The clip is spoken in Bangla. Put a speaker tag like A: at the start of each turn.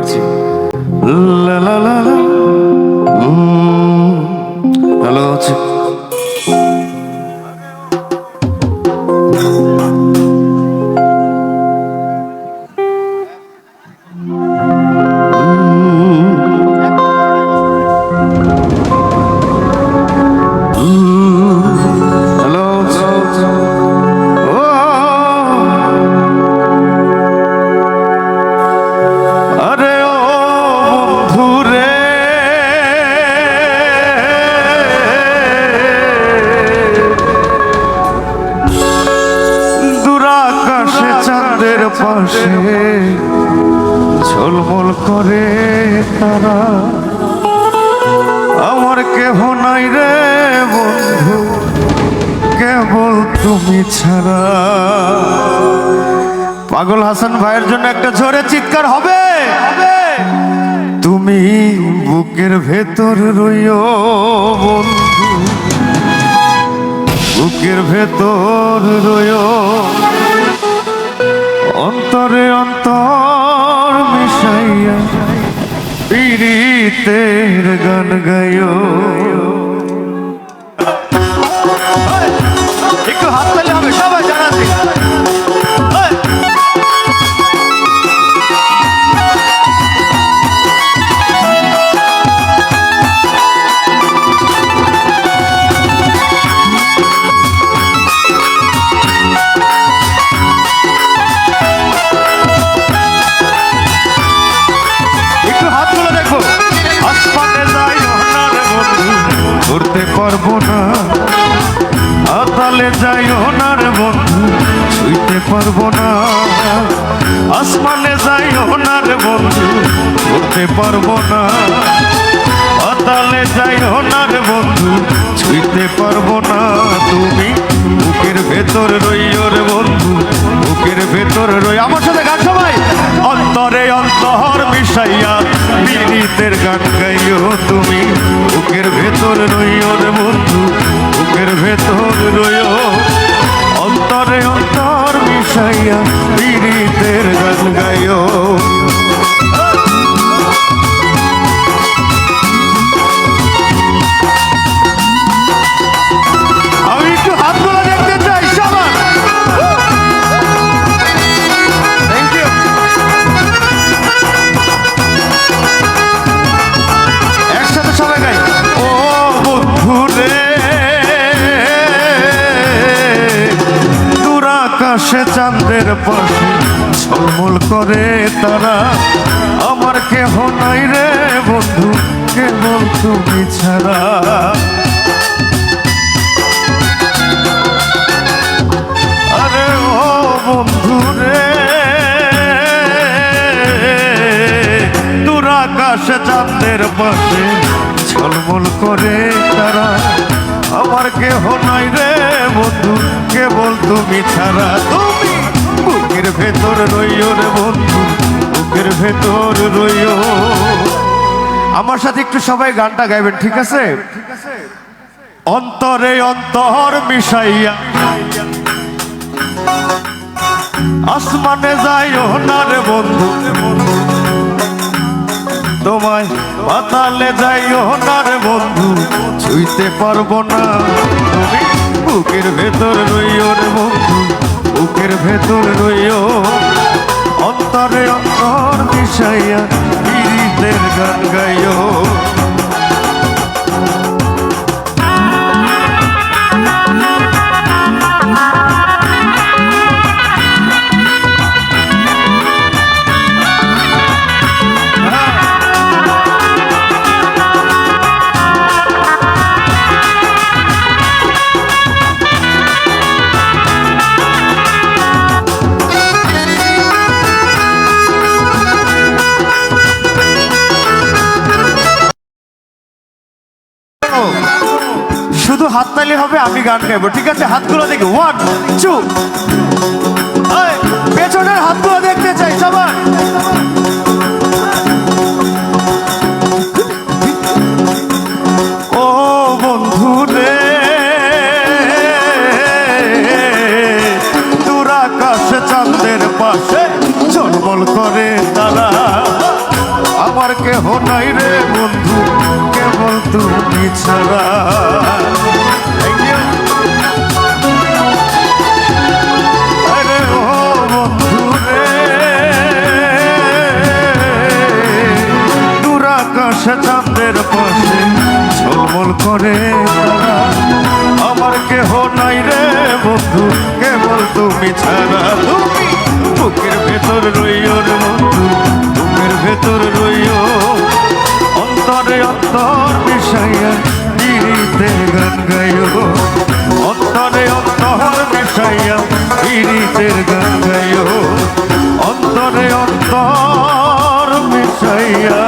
A: করছি। লা লা লা লা। হ্যালো আছে। পাশে ঝলমল করে তারা, আমার কেহ নাই রে বন্ধু কেবল তুমি ছাড়া। পাগল হাসান ভাইয়ের জন্য একটা জোরে চিৎকার হবে। তুমি বুকের ভেতর রইও বন্ধু, বুকের ভেতর রইও, অন্তরে অন্তর মিশাইয়া পীড়িতের গান গাইও। একটু হাত তালি হবে সবাই জানাতে। করতে পারবো না আতালে যাইও না রে বন্ধু, ছুঁইতে পারবো না আসমানে যাইও না রে বন্ধু, করতে পারবো না আতালে যাইও না রে বন্ধু, ছুঁইতে পারবো না। তুমি বুকের ভেতর রইও রে বন্ধু, বুকের ভেতর রই। আমার সাথে গান সবাই। অন্তরে অন্তর মিশাইয়া পীড়িতের গান গাইও, তুমি বুকের ভেতর রইও রে বন্ধু, বুকের ভেতর রইও, অন্তরে অন্তর মিশাইয়া পীড়িতের গান গাইও। আমি একটু হাতগুলো দেখতে চাই সবাই। Thank you. একসাথে সবাই গাই। ও বন্ধু রে দূর আকাশে চাঁদের পাশে ঝলমল করে তারা, আমার কেহ নাই রে বন্ধু কেবল তুমি ছাড়া। আরে ও বন্ধু রে দূর আকাশে চাঁদের পাশে ঝলমল করে তারা, আমার কেহ নাই রে বন্ধু কেবল তুমি ছাড়া। তুমি বুকের ভেতর রইও রে বন্ধু, বুকের ভেতর রইও। আমার সাথে একটু সবাই গানটা গাইবেন, ঠিক আছে? অন্তরে অন্তর মিশাইয়া আসমানে যাইও না রে বন্ধু, তোমায় পাতালে যাইও না রে বন্ধু, ছুঁইতে পারবো না। তুমি বুকের ভেতর রইও রে বন্ধু, বুকের ভেতর রইও, অন্তরে অন্তর মিশাইয়া পীড়িতের গান গাইও। শুধু হাততালি হবে, আমি গান গাইবো, ঠিক আছে? হাতগুলো দেখি। 1 2। পেছনের হাতগুলো দেখতে চাই সবাই। ও বন্ধু রে দূর আকাশে চাঁদের পাশে ঝলমল করে তারা, নাই রে বন্ধু কেবল তুমি ছাড়া। Thank you. আরে ও বন্ধু রে, দূর আকাশে চাঁদের পাশে ঝলমল করে তারা, আমার কেহ নাই রে বন্ধু কেবল তুমি ছাড়া। তুমি বুকের ভেতর রইও রে বন্ধু, বুকের ভেতর রইও, অন্তরে অন্তর মিশাইয়া পিরিতে গান গাইও, অন্তরে অন্তর মিশাইয়া পিরিতের গান গাইও, অন্তরে অন্তর মিশাইয়া